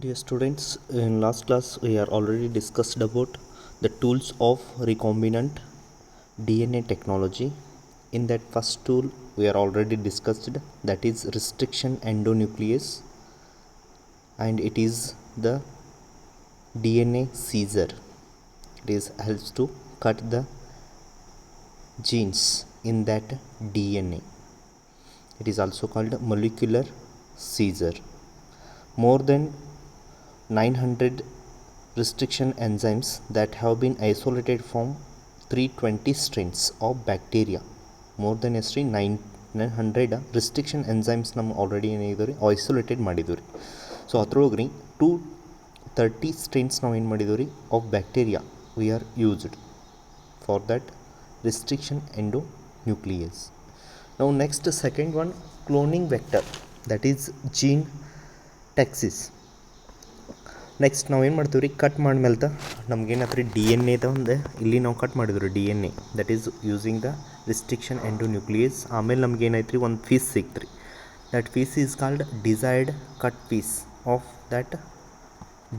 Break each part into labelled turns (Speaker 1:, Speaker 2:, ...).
Speaker 1: Dear students, in last class we are already discussed about the tools of recombinant DNA technology. In that first tool we are already discussed, that is restriction endonuclease, and it is the DNA seizure. It is helps to cut the genes in that DNA. It is also called molecular seizure. More than 900 restriction enzymes that have been isolated from 320 strains of bacteria. More than 900 restriction enzymes ನಮ್ಮ already ಏನಿದೆ ರೀ isolated ಮಾಡಿದ್ವಿ ರೀ. So ಅದ್ರೊಳಗೆ ರೀ 230 strains ನಾವು ಏನು ಮಾಡಿದ್ವಿ ರೀ of bacteria we are used for that restriction endonuclease. Now next second one, cloning vector, that is gene taxis. Next ನಾವು ಏನು ಮಾಡ್ತೀವಿ ರೀ ಕಟ್ ಮಾಡಿದ್ಮೇಲೆ ನಮ್ಗೇನಾಯ್ತು ರೀ ಡಿ ಎನ್ ಎದ ಒಂದು ಇಲ್ಲಿ ನಾವು ಕಟ್ ಮಾಡಿದ್ವಿ D N A that is using the restriction endonuclease. ಆಮೇಲೆ ನಮ್ಗೆ ಏನಾಯ್ತು ರೀ ಒಂದು ಪೀಸ್ ಸಿಕ್ತು ರೀ. That piece is called desired cut piece of that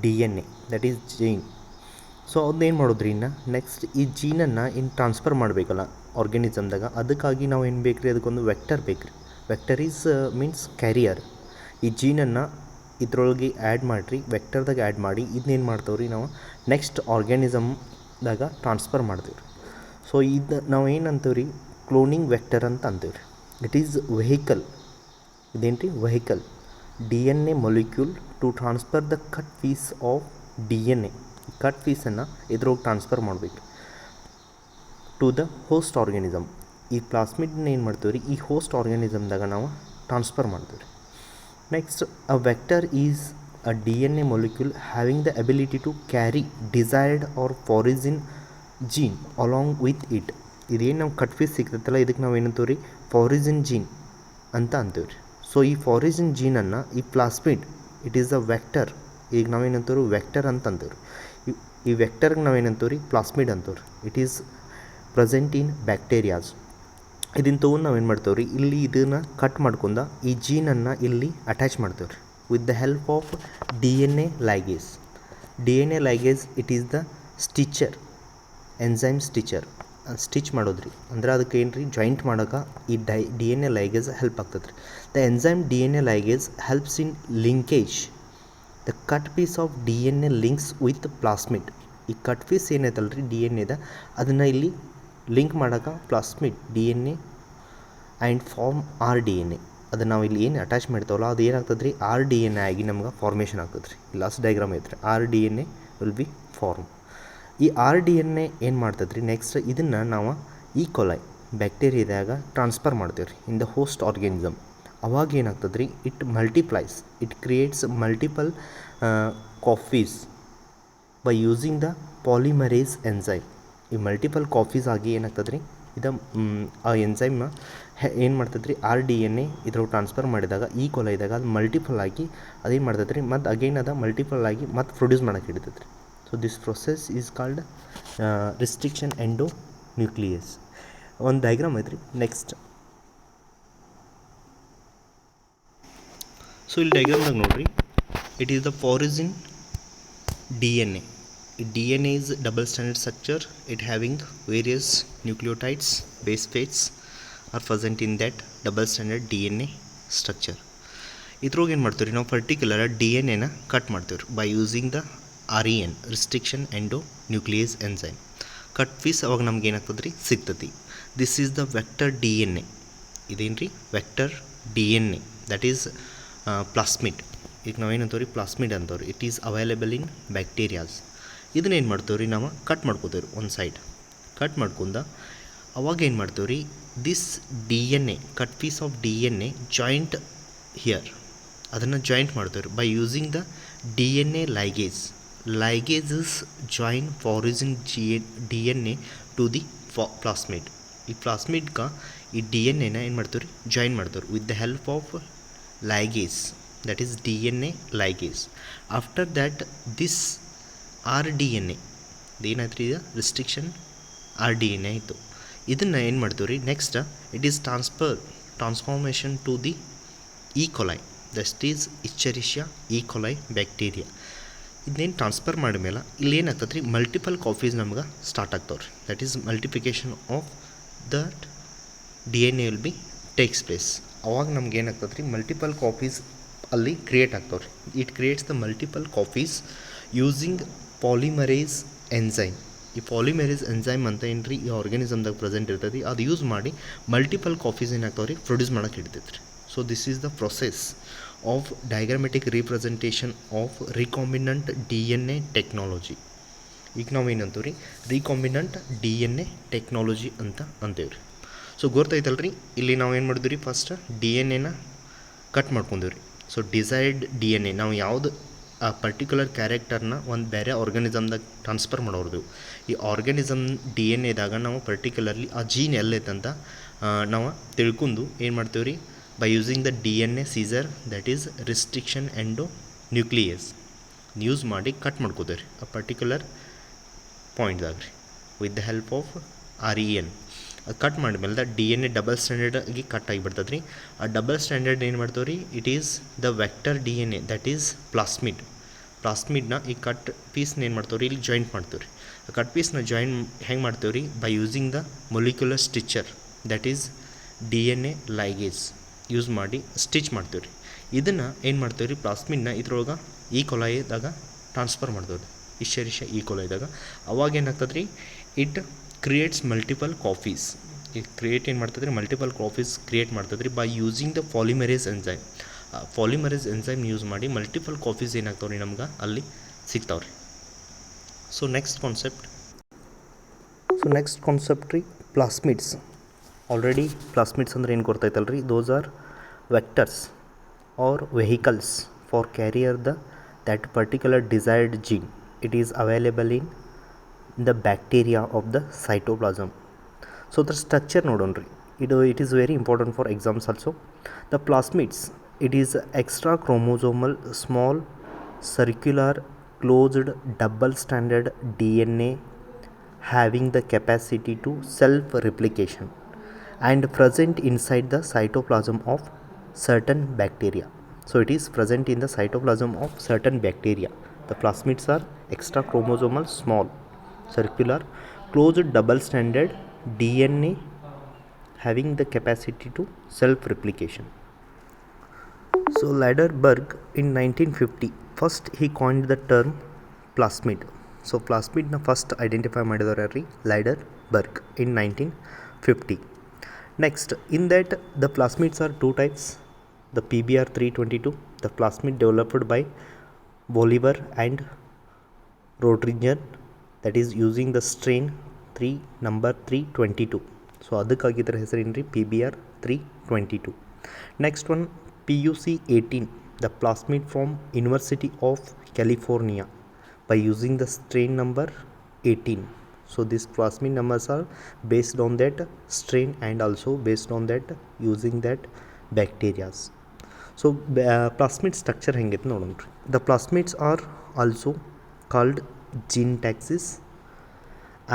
Speaker 1: D N A, that is gene. So ಅದನ್ನೇನು ಮಾಡೋದ್ರಿ ಇನ್ನು ನೆಕ್ಸ್ಟ್ ಈ ಜೀನನ್ನು ಇನ್ನು ಟ್ರಾನ್ಸ್ಫರ್ ಮಾಡಬೇಕಲ್ಲ ಆರ್ಗ್ಯಾನಿಸಮ್ದಾಗ, ಅದಕ್ಕಾಗಿ ನಾವು ಏನು ಬೇಕು ರೀ ಅದಕ್ಕೊಂದು ವೆಕ್ಟರ್ ಬೇಕು ರೀ. Vector is means carrier. ಈ ಜೀನನ್ನು ಇದ್ರೊಳಗೆ ಆ್ಯಡ್ ಮಾಡಿರಿ, ವೆಕ್ಟರ್ದಾಗ ಆ್ಯಡ್ ಮಾಡಿ ಇದನ್ನೇನು ಮಾಡ್ತೇವೆ ರೀ ನಾವು ನೆಕ್ಸ್ಟ್ ಆರ್ಗ್ಯಾನಿಸಮ್ದಾಗ ಟ್ರಾನ್ಸ್ಫರ್ ಮಾಡ್ತೀವಿ ರೀ. ಸೊ ಇದು ನಾವು ಏನು ಅಂತೀವಿ ರೀ ಕ್ಲೋನಿಂಗ್ ವೆಕ್ಟರ್ ಅಂತ ಅಂತೀವಿ ರೀ. It is vehicle. ಇದೇನು ರೀ vehicle D N A molecule to transfer the cut piece of D N A. Cut ಪೀಸನ್ನು ಇದ್ರೊಳಗೆ ಟ್ರಾನ್ಸ್ಫರ್ ಮಾಡಬೇಕು ಟು ದ ಹೋಸ್ಟ್ ಆರ್ಗ್ಯಾನಿಸಮ್. ಈ ಪ್ಲಾಸ್ಮಿಡ್ನ ಏನು ಮಾಡ್ತೀವಿ ರೀ ಈ ಹೋಸ್ಟ್ ಆರ್ಗ್ಯಾನಿಸಮ್ದಾಗ ನಾವು ಟ್ರಾನ್ಸ್ಫರ್ ಮಾಡ್ತೀವಿ ರೀ. Next, a vector is a DNA molecule having the ability to carry desired or foreign gene along with it. ಇದೇನು ನಾವು ಕಟ್ ಪೀಸ್ ಸಿಗ್ತೈತಲ್ಲ ಇದಕ್ಕೆ ನಾವು ಏನಂತೀವಿ ರೀ ಫಾರಿಜಿನ್ ಜೀನ್ ಅಂತ ಅಂತೀವಿ ರೀ. ಸೊ ಈ ಫಾರಿಜಿನ್ ಜೀನನ್ನು ಈ plasmid it is a vector. ಈಗ ನಾವೇನಂತೀವಿ ವೆಕ್ಟರ್ ಅಂತ ಅಂತೀವಿ ರೀ. ಈ ವೆಕ್ಟರ್ಗೆ ನಾವೇನಂತೀವಿ ರೀ ಪ್ಲಾಸ್ಮಿಡ್ ಅಂತೀವಿ ರೀ. It is present in bacterias. ಇದನ್ನು ತೊಗೊಂಡು ನಾವು ಏನು ಮಾಡ್ತೇವೆ ರೀ ಇಲ್ಲಿ ಇದನ್ನು ಕಟ್ ಮಾಡ್ಕೊಂಡು ಈ ಜೀನನ್ನು ಇಲ್ಲಿ ಅಟ್ಯಾಚ್ ಮಾಡ್ತೇವೆ ರೀ with the help of D N A ligase. D N A ligase it is the stitcher, enzyme stitcher. Stitch ಮಾಡೋದು ರೀ ಅಂದ್ರೆ ಅದಕ್ಕೆ ಏನು ರೀ ಜಾಯಿಂಟ್ ಮಾಡೋಕೆ ಈ D N A ligase help ಆಗ್ತದೆ ರೀ. The enzyme D N A ligase helps in linkage. The cut piece of D N A links with plasmid. ಈ ಕಟ್ ಪೀಸ್ ಏನೈತಲ್ಲ ರೀ ಡಿ ಎನ್ ಎದ ಅದನ್ನು ಇಲ್ಲಿ ಲಿಂಕ್ ಮಾಡೋಕೆ plasmid D N A and form R D N A. ಅದನ್ನು ನಾವು ಇಲ್ಲಿ ಏನು ಅಟ್ಯಾಚ್ ಮಾಡ್ತಾವಲ್ಲ ಅದು ಏನಾಗ್ತದೆ ರೀ ಆರ್ ಡಿ ಎನ್ ಎ ಆಗಿ ನಮ್ಗೆ ಫಾರ್ಮೇಷನ್ ಆಗ್ತದೆ ರೀ. ಲಾಸ್ಟ್ ಡಯಾಗ್ರಾಮ್ ಐತ್ರಿ R D N A will be form. ಈ ಆರ್ ಡಿ ಎನ್ ಎ ಏನು ಮಾಡ್ತದೆ ರೀ ನೆಕ್ಸ್ಟ್ ಇದನ್ನು ನಾವು ಈ ಕೊಲೈ ಬ್ಯಾಕ್ಟೀರಿಯಾದಾಗ ಟ್ರಾನ್ಸ್ಫರ್ ಮಾಡ್ತೀವಿ ರೀ ಇನ್ ದ ಹೋಸ್ಟ್ ಆರ್ಗ್ಯಾನಿಸಮ್. ಅವಾಗ ಏನಾಗ್ತದೆ ರೀ it multiplies, it creates multiple copies by using the polymerase enzyme. ಈ ಮಲ್ಟಿಪಲ್ ಕಾಪೀಸ್ ಆಗಿ ಏನಾಗ್ತದೆ ರೀ ಇದು ಆ ಎನ್ಸೈಮ್ ಏನು ಮಾಡ್ತದೆ ರೀ ಆರ್ ಡಿ ಎನ್ ಎ ಇದ್ರೊಳಗೆ ಟ್ರಾನ್ಸ್ಫರ್ ಮಾಡಿದಾಗ ಈ ಕೊಲೈದಾಗ ಅದು ಮಲ್ಟಿಪಲ್ ಆಗಿ ಅದೇನು ಮಾಡ್ತದೆ ರೀ ಮತ್ತು ಅಗೈನ್ ಅದು ಮಲ್ಟಿಪಲ್ ಆಗಿ ಮತ್ತು ಪ್ರೊಡ್ಯೂಸ್ ಮಾಡೋಕ್ಕೆ ಹಿಡಿತೈತೆ ರೀ. So this process is called restriction endonuclease. ಒಂದು ಡಯಾಗ್ರಾಮ್ ಐತೆ ರೀ ನೆಕ್ಸ್ಟ್. ಸೊ ಇಲ್ಲಿ ಡಯಾಗ್ರಾಮ್ದಾಗ ನೋಡಿರಿ it is the foreign D N A. DNA is double stranded structure. It having various nucleotides, base pairs are present in that double stranded DNA structure. ಇದ್ರೊಳಗೆ ಏನು ಮಾಡ್ತೀವಿ ರೀ ನಾವು ಪರ್ಟಿಕ್ಯುಲರ್ ಡಿ ಎನ್ ಎನ cut ಮಾಡ್ತೀವಿ ರೀ by using the R E N restriction endonuclease enzyme. Cut piece ಅವಾಗ ನಮ್ಗೆ ಏನಾಗ್ತದೆ ರೀ ಸಿಗ್ತತಿ. This is the vector D N A. ಇದೇನು ರೀ vector D N A that is plasmid. ಈಗ ನಾವೇನಂತೀವಿ ರೀ ಪ್ಲಾಸ್ಮಿಡ್ ಅಂತವ್ರಿ. It is available in bacterias. ಇದನ್ನೇನು ಮಾಡ್ತೇವೆ ರೀ ನಾವು ಕಟ್ ಮಾಡ್ಕೋತೇವೆ ರೀ ಒಂದು ಸೈಡ್. ಕಟ್ ಮಾಡ್ಕೊಂಡು ಅವಾಗ ಏನು ಮಾಡ್ತೇವೆ ರೀ this D N A cut piece of D N A joint here. ಅದನ್ನು ಜಾಯಿಂಟ್ ಮಾಡ್ತೇವೆ ರೀ by using the D N A ligase. Ligases join foreign D N A to the plasmid. ಈ ಪ್ಲಾಸ್ಮಿಡ್ಗೆ ಈ ಡಿ ಎನ್ ಎನ ಏನು ಮಾಡ್ತೇವೆ ರೀ ಜಾಯಿನ್ ಮಾಡ್ತೇವೆ with the help of ligase that is D N A ligase. After that this R D N A ಇದೇನಾಯ್ತು ರೀ ಇದು restriction R D N A ಆಯಿತು. ಇದನ್ನು ಏನು ಮಾಡ್ತೀವಿ ರೀ next it is transformation to the E coli that is Escherichia E coli bacteria. ಇದನ್ನೇನು transfer ಮಾಡಿದ್ಮೇಲೆ ಇಲ್ಲಿ ಏನಾಗ್ತದೆ ರೀ, ಮಲ್ಟಿಪಲ್ ಕಾಪೀಸ್ ನಮ್ಗೆ ಸ್ಟಾರ್ಟ್ ಆಗ್ತಾವೆ ರೀ. That is multiplication of that DNA will be takes place. ಅವಾಗ ನಮ್ಗೆ ಏನಾಗ್ತದೆ ರೀ, ಮಲ್ಟಿಪಲ್ ಕಾಪೀಸ್ ಅಲ್ಲಿ ಕ್ರಿಯೇಟ್ ಆಗ್ತಾವೆ ರೀ. It creates the multiple copies using polymerase enzyme. ಈ ಪಾಲಿಮರೇಸ್ ಎನ್ಸೈಮ್ ಅಂತ ಏನು ರೀ ಈ ಆರ್ಗ್ಯಾನಿಸಮ್ದಾಗ ಪ್ರೆಸೆಂಟ್ ಇರ್ತದೆ, ಅದು ಯೂಸ್ ಮಾಡಿ ಮಲ್ಟಿಪಲ್ ಕಾಪೀಸ್ ಏನಾಗ್ತಾವೆ ರೀ ಪ್ರೊಡ್ಯೂಸ್ ಮಾಡೋಕ್ಕೆ ಹಿಡಿತೈತೆ ರೀ. So this is the process of diagrammatic representation of recombinant DNA technology. ಈಗ ನಾವು ಏನಂತೀವಿ ರೀ, ರಿಕಾಂಬಿನೆಂಟ್ DNA ಟೆಕ್ನಾಲಜಿ ಅಂತ ಅಂತೇವೆ ರೀ. ಸೊ ಗೊತ್ತೈತಲ್ಲ ರೀ, ಇಲ್ಲಿ ನಾವು ಏನು ಮಾಡಿದ್ವಿ ರೀ, ಫಸ್ಟ್ DNA ಕಟ್ ಮಾಡ್ಕೊಂಡೀವಿ ರೀ. ಸೊ ಡಿಸೈರ್ಡ್ DNA ನಾವು ಯಾವುದು ಆ ಪರ್ಟಿಕ್ಯುಲರ್ ಕ್ಯಾರೆಕ್ಟರ್ನ ಒಂದು ಬೇರೆ ಆರ್ಗ್ಯಾನಿಸಮ್ದಾಗ ಟ್ರಾನ್ಸ್ಫರ್ ಮಾಡೋದು. ಈ ಆರ್ಗ್ಯಾನಿಸಮ್ DNAದಾಗ ನಾವು ಪರ್ಟಿಕ್ಯುಲರ್ಲಿ ಆ ಜೀನ್ ಎಲ್ಲೈತಂತ ನಾವು ತಿಳ್ಕೊಂಡು ಏನು ಮಾಡ್ತೀವಿ ರೀ, by using the DNA scissor, that is restriction endonuclease use ಮಾಡಿ ಕಟ್ ಮಾಡ್ಕೋತೀವಿ ರೀ ಆ ಪರ್ಟಿಕ್ಯುಲರ್ ಪಾಯಿಂಟ್ದಾಗ ರೀ with the help of REN. ಅದು ಕಟ್ ಮಾಡಿದ್ಮೇಲೆ ದ DNA ಡಬಲ್ ಸ್ಟ್ಯಾಂಡರ್ಡಾಗಿ ಕಟ್ ಆಗಿಬಿಡ್ತದೆ ರೀ. ಆ ಡಬಲ್ ಸ್ಟ್ಯಾಂಡರ್ಡ್ ಏನು ಮಾಡ್ತೀವಿ ರೀ, it is the vector DNA that is plasmid. ಪ್ಲಾಸ್ಮಿಡ್ನ ಈ ಕಟ್ ಪೀಸ್ನ ಏನು ಮಾಡ್ತೀವಿ ರೀ, ಇಲ್ಲಿ ಜಾಯಿಂಟ್ ಮಾಡ್ತೀವಿ ರೀ. ಆ ಕಟ್ ಪೀಸ್ನ ಜಾಯಿಂಟ್ ಹೆಂಗೆ ಮಾಡ್ತೀವಿ ರೀ, by using the molecular stitcher that is DNA ligase use ಮಾಡಿ ಸ್ಟಿಚ್ ಮಾಡ್ತೀವಿ ರೀ. ಇದನ್ನು ಏನು ಮಾಡ್ತೀವಿ ರೀ, ಪ್ಲಾಸ್ಮಿಡ್ನ ಇದ್ರೊಳಗೆ ಈ ಕೊಲಾಯಿದಾಗ ಟ್ರಾನ್ಸ್ಫರ್ ಮಾಡ್ತೀವಿ ರೀ, ಇಶ್ಚರಿಷಿಯಾ ಈ ಕೊಲಾಯಿದಾಗ. ಅವಾಗ ಏನಾಗ್ತದೆ ರೀ, ಇಟ್ ಕ್ರಿಯೇಟ್ಸ್ ಮಲ್ಟಿಪಲ್ ಕಾಪೀಸ್. ಇದು ಕ್ರಿಯೇಟ್ ಏನು ಮಾಡ್ತದೆ ರೀ, ಮಲ್ಟಿಪಲ್ ಕಾಪೀಸ್ ಕ್ರಿಯೇಟ್ ಮಾಡ್ತದೆ ರೀ by using the polymerase enzyme. Polymerase enzyme use ಮಾಡಿ ಮಲ್ಟಿಪಲ್ ಕಾಪೀಸ್ ಏನಾಗ್ತಾವೆ ರೀ ನಮ್ಗೆ ಅಲ್ಲಿ ಸಿಗ್ತಾವೆ ರೀ. ಸೊ ನೆಕ್ಸ್ಟ್ ಕಾನ್ಸೆಪ್ಟ್ ರೀ, ಪ್ಲಾಸ್ಮಿಡ್ಸ್. ಆಲ್ರೆಡಿ ಪ್ಲಾಸ್ಮಿಡ್ಸ್ ಅಂದ್ರೆ ಏನು ಗೊತ್ತೈತಲ್ಲ ರೀ, those are vectors R vehicles for carrier that particular desired gene. It is available in the bacteria of the cytoplasm. So the structure nodonri, it is very important for exams also. The plasmids, it is extra chromosomal small circular closed double stranded DNA having the capacity to self replication and present inside the cytoplasm of certain bacteria. So it is present in the cytoplasm of certain bacteria. The plasmids are extra chromosomal small circular closed double stranded DNA having the capacity to self replication. So Leiderberg in 1950 first he coined the term plasmid. So plasmid na first identify ಮಾಡಿದವರು ಯಾರು ರೀ, ಲೈಡರ್ಬರ್ಗ್ in 1950. Next in that the plasmids are two types. The PBR 322, the plasmid developed by Bolivar and Rodriguez, that is using the strain number 322. So ಅದಕ್ಕಾಗಿದ್ದರ ಹೆಸರೇನ್ರಿ, PBR 322. Next one PUC 18, the plasmid from University of California by using the strain number 18. So these plasmid numbers are based on that strain and also based on that using that bacterias. So plasmid structure ಹೆಂಗೈತೆ ನೋಡೋಣ ರೀ. The plasmids are also called gene taxis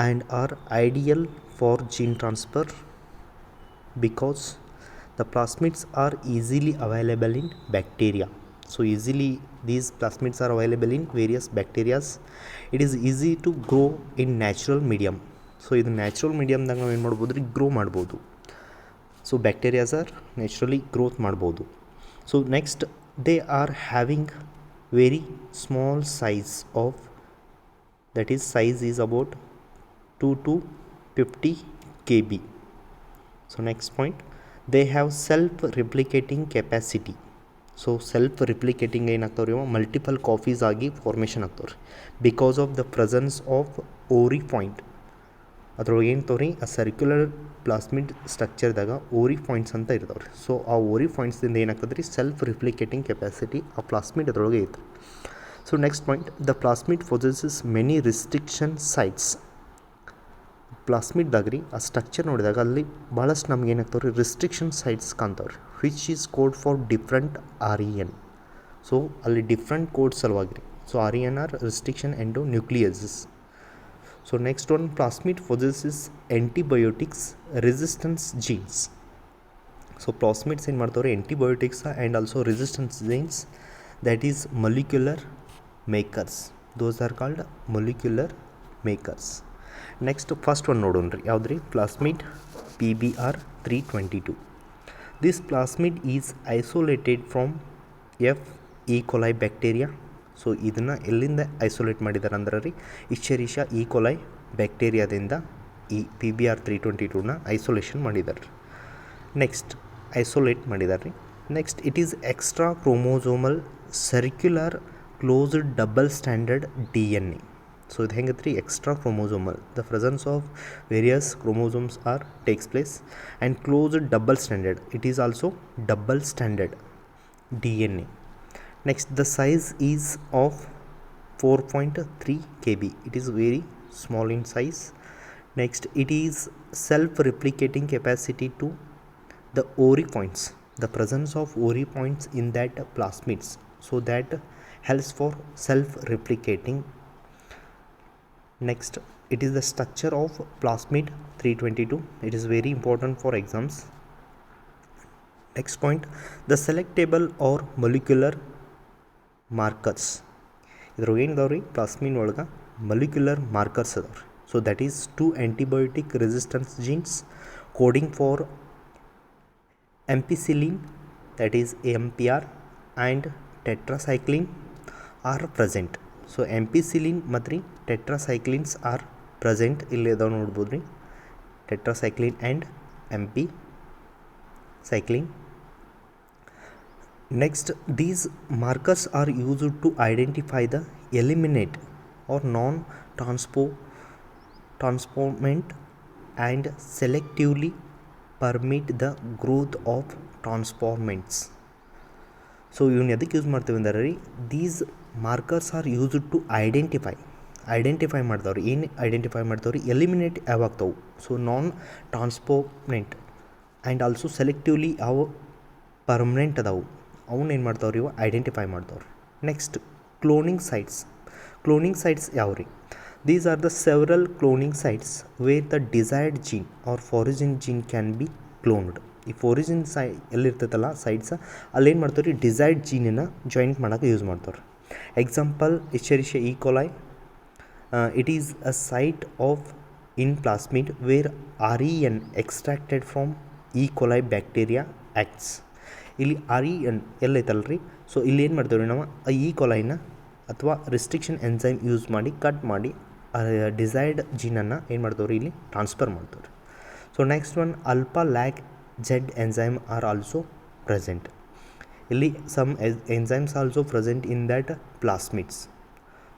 Speaker 1: and are ideal for gene transfer because the plasmids are easily available in bacteria. So easily these plasmids are available in various bacterias. It is easy to grow in natural medium. So ಇದು natural ಮೀಡಿಯಮ್ದಾಗ ನಾವು ಏನು ಮಾಡ್ಬೋದು ರೀ, grow ಮಾಡ್ಬೋದು. So bacterias are naturally growth ಮಾಡ್ಬೋದು. So next they are having very small size of, that is size is about 2 to 50 kb. So next point, they have self replicating capacity. So self replicating ಏನಾಗ್ತಾವ್ರಿ, multiple copies ಆಗಿ formation ಆಗ್ತಾವ್ರಿ because of the presence of ori point. ಅದ್ರೊಳಗೆ ಏನು ತೋರಿ, ಆ circular plasmid ಸ್ಟ್ರಕ್ಚರ್ದಾಗ ಓರಿ points ಅಂತ ಇರ್ತಾವ್ರಿ. ಸೊ ಆ ಓರಿ ಪಾಯಿಂಟ್ಸ್ದಿಂದ ಏನಾಗ್ತದೆ ರೀ, ಸೆಲ್ಫ್ ರಿಪ್ಲಿಕೇಟಿಂಗ್ ಕೆಪಾಸಿಟಿ ಆ ಪ್ಲಾಸ್ಮಿಡ್ ಅದರೊಳಗೆ ಐತೆ. So next point, the plasmid possesses many restriction sites. ಪ್ಲಾಸ್ಮಿಡ್ದಾಗ ರೀ ಆ ಸ್ಟ್ರಕ್ಚರ್ ನೋಡಿದಾಗ ಅಲ್ಲಿ ಭಾಳಷ್ಟು ನಮ್ಗೆ ಏನಾಗ್ತಾವೆ ರೀ, ರಿಸ್ಟ್ರಿಕ್ಷನ್ ಸೈಟ್ಸ್ ಕಾಣ್ತಾವ್ರಿ, which is code for different REN. So ಅಲ್ಲಿ ಡಿಫ್ರೆಂಟ್ ಕೋಡ್ ಸಲುವಾಗಿ ರೀ. So REN or restriction endonucleases. So next one, plasmid possesses antibiotics resistance genes. So plasmids ಏನು ಮಾಡ್ತಾವ್ರೆ, antibiotics and also resistance genes that is molecular makers. Those are called molecular makers. Next first one ನೋಡೋಣ್ರಿ, ಯಾವುದ್ರಿ, plasmid PBr322. This plasmid is isolated from E. coli bacteria. So ಇದನ್ನು ಎಲ್ಲಿಂದ isolate ಮಾಡಿದ್ದಾರೆ ಅಂದ್ರೆ ರೀ, ಇಶ್ಚೆರೀಷಿಯಾ E. coli ಬ್ಯಾಕ್ಟೀರಿಯಾದಿಂದ ಈ PBr322ನ ಐಸೋಲೇಷನ್ ಮಾಡಿದ್ದಾರೆ. ನೆಕ್ಸ್ಟ್ ಐಸೋಲೇಟ್ ಮಾಡಿದ್ದಾರೆ ರೀ. Next it is extra chromosomal circular closed double standard DNA. So ಇದು ಹೆಂಗೈತೆ ರೀ, extra chromosomal, the presence of various chromosomes are takes place and closed double standard, it is also double standard DNA. Next, the size is of 4.3 kb. It is very small in size. Next, it is self-replicating capacity to the ORI points. The presence of ORI points in that plasmids, so that helps for self-replicating. Next, it is the structure of plasmid 322. It is very important for exams. Next point, the selectable or molecular markers. ಇದ್ರೊಳಗೆ ಏನು ಇದಾವೆ ರೀ, ಪ್ಲಾಸ್ಮಿನ್ ಒಳಗೆ molecular markers ಅದಾವೆ ರೀ. So that is 2 antibiotic resistance jeans coding for ampicillin, that is AMPR, and tetracycline are present. So ampicillin ಮತ್ತು ರೀ ಟೆಟ್ರಾಸೈಕ್ಲಿನ್ಸ್ are present, ಇಲ್ಲಿ ಅದಾವೆ ನೋಡ್ಬೋದು ರೀ, tetracycline and ampicillin. Next, these markers are used to identify the eliminate or non-transformant and selectively permit the growth of transformants. So ಇವನ್ನ ಎದಕ್ಕೆ use ಮಾಡ್ತೀವಿ ಅಂದರೆ ರೀ, these markers are used to identify ಮಾಡ್ತಾವ್ರಿ. ಏನು ಐಡೆಂಟಿಫೈ ಮಾಡ್ತಾವ್ರಿ, ಎಲಿಮಿನೇಟ್ ಯಾವಾಗ್ತಾವೆ. So non transformant and also selectively ಯಾವ ಪರ್ಮನೆಂಟ್ ಅದಾವು ಅವನ್ನ ಏನು ಮಾಡ್ತಾವ್ರಿ, ಇವು ಐಡೆಂಟಿಫೈ ಮಾಡ್ತಾವ್ರಿ. ನೆಕ್ಸ್ಟ್, ಕ್ಲೋನಿಂಗ್ ಸೈಟ್ಸ್ ಯಾವ ರೀ, these are the several cloning sites where the desired gene or foreign gene can be cloned. ಈ ಫಾರಿಜಿನ್ ಎಲ್ಲಿರ್ತೈತಲ್ಲ ಸೈಟ್ಸ್, ಅಲ್ಲೇನು ಮಾಡ್ತಾವ್ರಿ, ಡಿಸೈರ್ಡ್ ಜೀನನ್ನು ಜಾಯಿಂಟ್ ಮಾಡೋಕೆ use ಮಾಡ್ತಾವ್ರಿ. Example, Escherichia E. coli, it is a site of in plasmid where REN extracted from E. coli bacteria acts. ಇಲ್ಲಿ REN ಎಲ್ಲೈತಲ್ಲ ರೀ, ಸೊ ಇಲ್ಲಿ ಏನು ಮಾಡ್ತೇವೆ ರೀ ನಾವು, E. coliನ ಅಥವಾ ರಿಸ್ಟ್ರಿಕ್ಷನ್ ಎನ್ಸೈಮ್ ಯೂಸ್ ಮಾಡಿ ಕಟ್ ಮಾಡಿ ಡಿಸೈರ್ಡ್ ಜೀನನ್ನು ಏನು ಮಾಡ್ತೇವೆ ರೀ, ಇಲ್ಲಿ ಟ್ರಾನ್ಸ್ಫರ್ ಮಾಡ್ತೇವೆ ರೀ. So next one, alpha lac Z enzyme are also present. ಇಲ್ಲಿ some enzymes also present in that plasmids.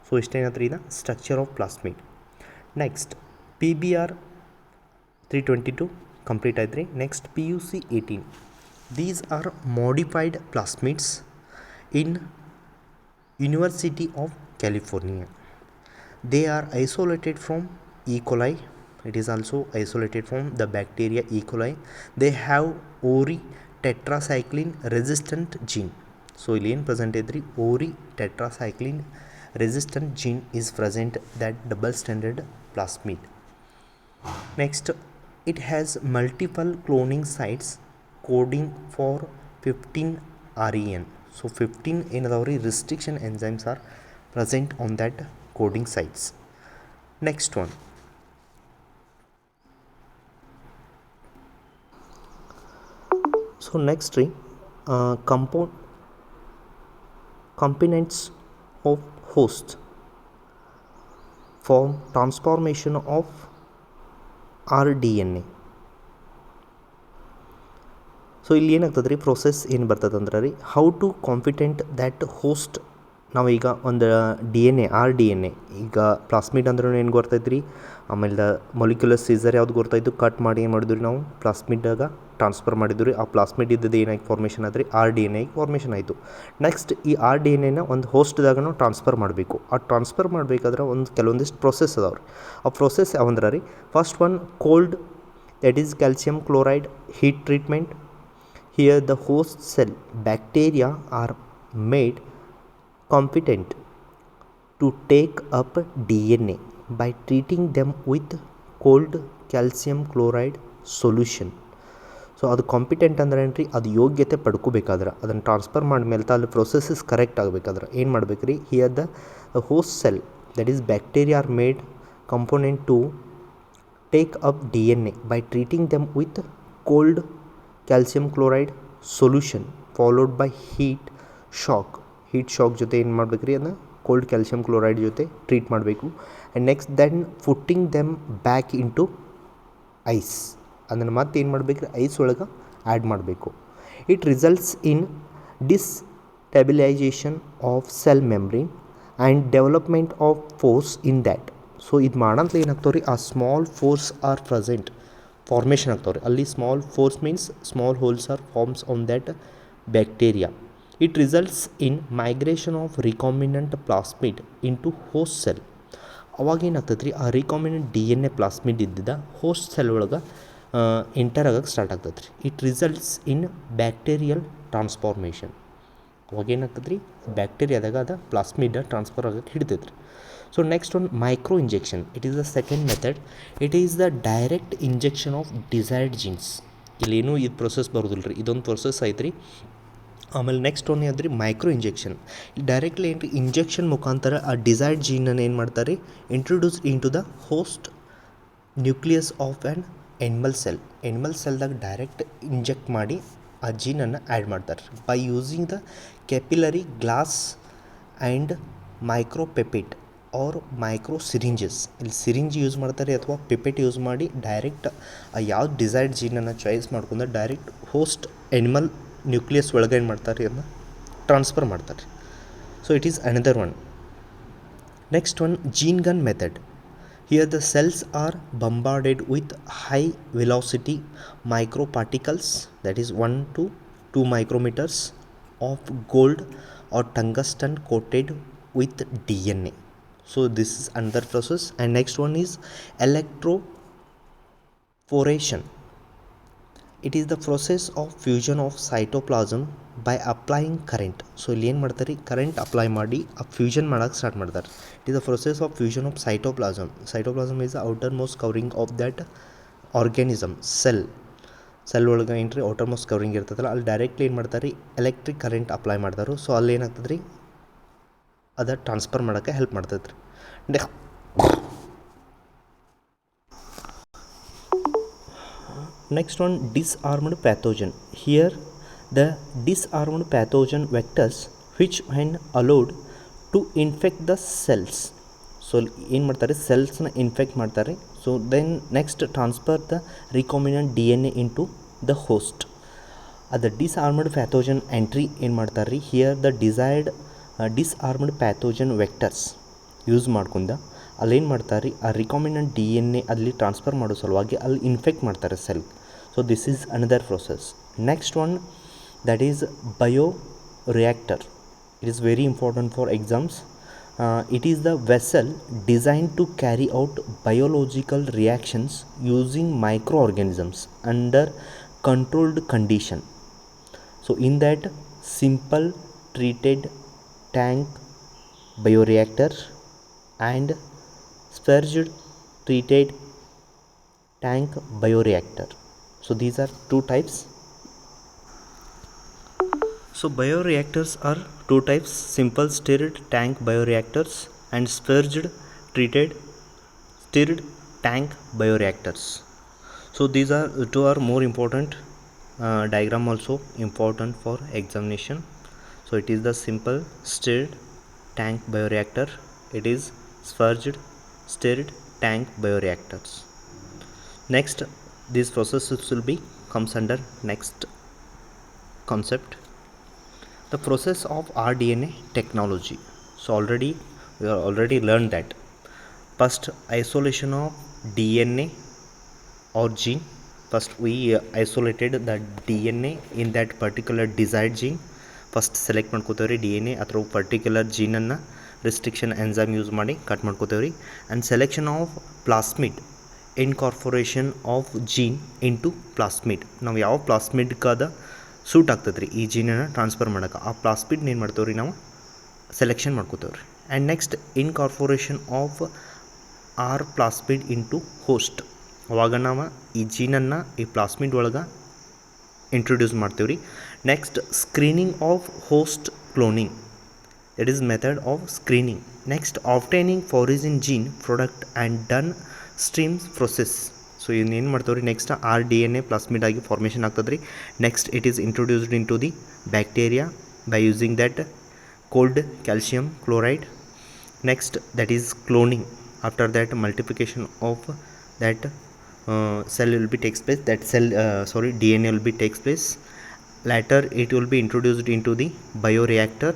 Speaker 1: So ಇಷ್ಟೇನತ್ರ ಇದು structure of plasmid. Next PBr322 complete ಆಯ್ತು ರೀ. Next PUC18. These are modified plasmids in University of California. They are isolated from E. coli. It is also isolated from the bacteria E. coli. They have ORI tetracycline resistant gene. So ಇಲ್ಲಿ ಏನು present ಐತ್ರಿ, ORI tetracycline resistant gene is present that double standard plasmid. Next, it has multiple cloning sites coding for 15 REN. So 15 ಏನದಾವ ರೀ, restriction enzymes are present on that coding sites. Next one, so next ರೀ, components of host form transformation of rDNA. So ಇಲ್ಲಿ ಏನಾಗ್ತದೆ ರೀ, process ಏನು ಬರ್ತದೆ ಅಂದ್ರೆ ರೀ, how to confident that host. ನಾವೀಗ ಒಂದು DNA rDNA, ಈಗ ಪ್ಲಾಸ್ಮಿಡ್ ಅಂದ್ರೆ ಏನು ಗೊತ್ತೈತೆ ರೀ, ಆಮೇಲೆ ಮೊಲಿಕ್ಯುಲರ್ ಸೀಸರ್ ಯಾವ್ದು ಗೊತ್ತಾಯಿತು, ಕಟ್ ಮಾಡಿ ಏನು ಮಾಡಿದ್ವಿ ರೀ ನಾವು, ಪ್ಲಾಸ್ಮಿಡ್ದಾಗ ಟ್ರಾನ್ಸ್ಫರ್ ಮಾಡಿದ್ವಿ ರೀ. ಆ ಪ್ಲಾಸ್ಮಿಡ್ ಇದ್ದದ್ದು ಏನಾಗಿ ಫಾರ್ಮೇಷನ್ ಆಯ್ತು ರೀ, rDNA ಫಾರ್ಮೇಷನ್ ಆಯಿತು. ನೆಕ್ಸ್ಟ್ ಈ rDNAನ ಒಂದು ಹೋಸ್ಟ್ದಾಗ ನಾವು ಟ್ರಾನ್ಸ್ಫರ್ ಮಾಡಬೇಕು. ಆ ಟ್ರಾನ್ಸ್ಫರ್ ಮಾಡಬೇಕಾದ್ರೆ ಕೆಲವೊಂದಿಷ್ಟು ಪ್ರೊಸೆಸ್ ಅದಾವೆ ರೀ. ಆ ಪ್ರೊಸೆಸ್ ಯಾವಂದ್ರೆ ರೀ, first one cold, that is calcium chloride heat treatment. Here the host cell bacteria are made competent to take up DNA by treating them with cold calcium chloride solution. So so ಅದು competent ಅಂದ್ರೆ ಏನು ರೀ, ಅದು ಯೋಗ್ಯತೆ ಪಡ್ಕೋಬೇಕಾದ್ರೆ ಅದನ್ನು transfer ಮಾಡಿದ್ಮೇಲೆ ಅಲ್ಲಿ processes correct ಆಗಬೇಕಾದ್ರೆ ಏನು ಮಾಡ್ಬೇಕು ರೀ, here the host cell that is bacteria are made component to take up DNA by treating them with cold calcium chloride solution followed by heat shock ಜೊತೆ ಏನು ಮಾಡಬೇಕು ರೀ, ಅದನ್ನು ಕೋಲ್ಡ್ ಕ್ಯಾಲ್ಸಿಯಂ ಕ್ಲೋರೈಡ್ ಜೊತೆ ಟ್ರೀಟ್ ಮಾಡಬೇಕು. And next then putting them back into ice, ಅದನ್ನು ಮತ್ತೆ ಏನು ಮಾಡಬೇಕು ರೀ, ಐಸ್ ಒಳಗೆ ಆ್ಯಡ್ ಮಾಡಬೇಕು. It results in destabilization of cell membrane and development of force in that. So ಇದು ಮಾಡಂತಲೇ ಏನಾಗ್ತಾವೆ ರೀ, ಆ small force are present formation ಆಗ್ತಾವೆ ರೀ. ಅಲ್ಲಿ small force means small holes are forms on that bacteria. It results in migration of recombinant plasmid into host cell. ಅವಾಗ ಏನಾಗ್ತದೆ ರೀ, ಆ ರಿಕಾಂಬಿನೆಂಟ್ DNA ಪ್ಲಾಸ್ಮಿಡ್ ಇದ್ದಿದ್ದ ಹೋಸ್ಟ್ ಸೆಲ್ ಒಳಗೆ ಎಂಟರ್ ಆಗಕ್ಕೆ ಸ್ಟಾರ್ಟ್ ಆಗ್ತದೆ ರೀ. It results in bacterial transformation. ಅವಾಗ ಏನಾಗ್ತದೆ ರೀ, ಬ್ಯಾಕ್ಟೀರಿಯಾದಾಗ ಅದು ಪ್ಲಾಸ್ಮಿಡ್ ಟ್ರಾನ್ಸ್ಫರ್ ಆಗಕ್ಕೆ ಹಿಡಿತೈತೆ ರೀ. ಸೊ ನೆಕ್ಸ್ಟ್ ಒಂದು micro injection, it is the second method. It is the direct injection of desired genes. ಇಲ್ಲೇನೂ ಇದು ಪ್ರೊಸೆಸ್ ಬರೋದಿಲ್ಲ ರೀ, ಇದೊಂದು ಪ್ರೊಸೆಸ್ ಐತೆ ರೀ. ಆಮೇಲೆ ನೆಕ್ಸ್ಟ್ ಒನ್ ಅದ್ರಿ ಮೈಕ್ರೋ ಇಂಜೆಕ್ಷನ್. ಡೈರೆಕ್ಟ್ಲಿ ಏನು ರೀ, ಇಂಜೆಕ್ಷನ್ ಮುಖಾಂತರ ಆ ಡಿಸೈರ್ಡ್ ಜೀನನ್ನು ಏನು ಮಾಡ್ತಾರೆ, introduce into the host nucleus of an animal cell. Animal ಸೆಲ್ದಾಗ ಡೈರೆಕ್ಟ್ ಇಂಜೆಕ್ಟ್ ಮಾಡಿ ಆ ಜೀನನ್ನು ಆ್ಯಡ್ ಮಾಡ್ತಾರೆ by using the capillary glass and micro pipette or micro syringes. ಇಲ್ಲಿ ಸಿರಿಂಜ್ ಯೂಸ್ ಮಾಡ್ತಾರೆ ಅಥವಾ ಪಿಪೆಟ್ ಯೂಸ್ ಮಾಡಿ ಡೈರೆಕ್ಟ್ ಯಾವ ಡಿಸೈರ್ಡ್ ಜೀನನ್ನು ಚಾಯ್ಸ್ ಮಾಡ್ಕೊಂಡು ಡೈರೆಕ್ಟ್ ಹೋಸ್ಟ್ ಎನಿಮಲ್ ನ್ಯೂಕ್ಲಿಯಸ್ ಒಳಗೆ ಏನು ಮಾಡ್ತಾರೆ, ಅದನ್ನು ಟ್ರಾನ್ಸ್ಫರ್ ಮಾಡ್ತಾರೆ. So it is another one. Next one gene gun method. Here the cells are bombarded with high velocity micro particles that is 1 to 2 micrometers of gold or tungsten coated with DNA. So this is another process. And next one is electroporation. It is the process of fusion of cytoplasm by applying current. So ಇಲ್ಲಿ ಏನು ಮಾಡ್ತಾರೆ, current apply ಮಾಡಿ ಆ fusion ಮಾಡೋಕ್ಕೆ start ಮಾಡ್ತಾರೆ. It is the process of fusion of cytoplasm. Cytoplasm is the outer most covering of that organism cell ಒಳಗೆ ಏನು ರೀ ಔಟರ್ ಮೋಸ್ಟ್ ಕವರಿಂಗ್ ಇರ್ತದಲ್ಲ, ಅಲ್ಲಿ ಡೈರೆಕ್ಟ್ಲಿ ಏನು ಮಾಡ್ತಾರೆ, ಎಲೆಕ್ಟ್ರಿಕ್ ಕರೆಂಟ್ ಅಪ್ಲೈ ಮಾಡ್ತಾರೆ. ಸೊ ಅಲ್ಲಿ ಏನಾಗ್ತದೆ ರೀ, ಅದು ಟ್ರಾನ್ಸ್ಫರ್ ಮಾಡೋಕ್ಕೆ ಹೆಲ್ಪ್ ಮಾಡ್ತೈತೆ ರೀ. Next one, disarmed pathogen. Here the disarmed pathogen vectors which when allowed to infect the cells. So ಏನು ಮಾಡ್ತಾರೆ, ಸೆಲ್ಸ್ನ ಇನ್ಫೆಕ್ಟ್ ಮಾಡ್ತಾರೆ. So then next transfer the recombinant DNA into the host. ಅದು ಡಿಸ್ಆರ್ಮ್ಡ್ ಪ್ಯಾಥೋಜನ್ ಎಂಟ್ರಿ ಏನು ಮಾಡ್ತಾರೆ ರೀ, here the desired disarmed pathogen vectors use ಮಾಡ್ಕೊಂಡು ಅಲ್ಲೇನು ಮಾಡ್ತಾರೆ, ಆ ರಿಕಾಂಬಿನೆಂಟ್ DNA ಅಲ್ಲಿ ಟ್ರಾನ್ಸ್ಫರ್ ಮಾಡೋ ಸಲುವಾಗಿ ಅಲ್ಲಿ ಇನ್ಫೆಕ್ಟ್ ಮಾಡ್ತಾರೆ cell. So this is another process. Next one that is bio reactor. It is very important for exams. It is the vessel design to carry out biological reactions using micro organisms under controlled condition. So in that simple treated tank bioreactor and spurged treated tank bioreactor. So these are two types. So bioreactors are two types: simple stirred tank bioreactors and spurged treated stirred tank bioreactors. So these are two are more important. Diagram also important for examination. So it is the simple stirred tank bioreactor, it is spurged stirred tank bioreactors. Next, these processes will be comes under next concept, the process of rDNA technology. So we have already learned that first isolation of DNA or gene. First we isolated the DNA in that particular desired gene. First select ಮಾಡ್ಕೋತೇವ್ರಿ DNA ಅಥವಾ particular ಜೀನನ್ನು restriction enzyme use ಮಾಡಿ cut ಮಾಡ್ಕೋತೇವ್ರಿ. And selection of plasmid, incorporation of gene into plasmid. ನಾವು ಯಾವ ಪ್ಲಾಸ್ಮಿಡ್ಗಾದ suit ಆಗ್ತದೆ ರೀ ಈ ಜೀನನ್ನು ಟ್ರಾನ್ಸ್ಫರ್ ಮಾಡೋಕೆ, ಆ ಪ್ಲಾಸ್ಮಿಡ್ನ ಏನು ಮಾಡ್ತೇವ್ರಿ ನಾವು ಸೆಲೆಕ್ಷನ್ ಮಾಡ್ಕೋತೇವ್ರಿ. And next incorporation of R plasmid into host. ಅವಾಗ ನಾವು ಈ ಜೀನನ್ನು ಈ ಪ್ಲಾಸ್ಮಿಡ್ ಒಳಗೆ ಇಂಟ್ರೊಡ್ಯೂಸ್ ಮಾಡ್ತೀವಿ ರೀ. Next screening of host cloning, that is method of screening. Next obtaining foreign gene product and done streams process. So ಇನ್ನೇನು ಮಾಡ್ತಾವೆ ರೀ, ನೆಕ್ಸ್ಟ್ RDNA ಪ್ಲಾಸ್ಮಿಡ್ ಆಗಿ ಫಾರ್ಮೇಷನ್ ಆಗ್ತದೆ ರೀ. Next it is introduced into the bacteria by using that cold calcium chloride. Next that is cloning. After that multiplication of that cell will be takes place, that cell DNA will be takes place. Later it will be introduced into the bioreactor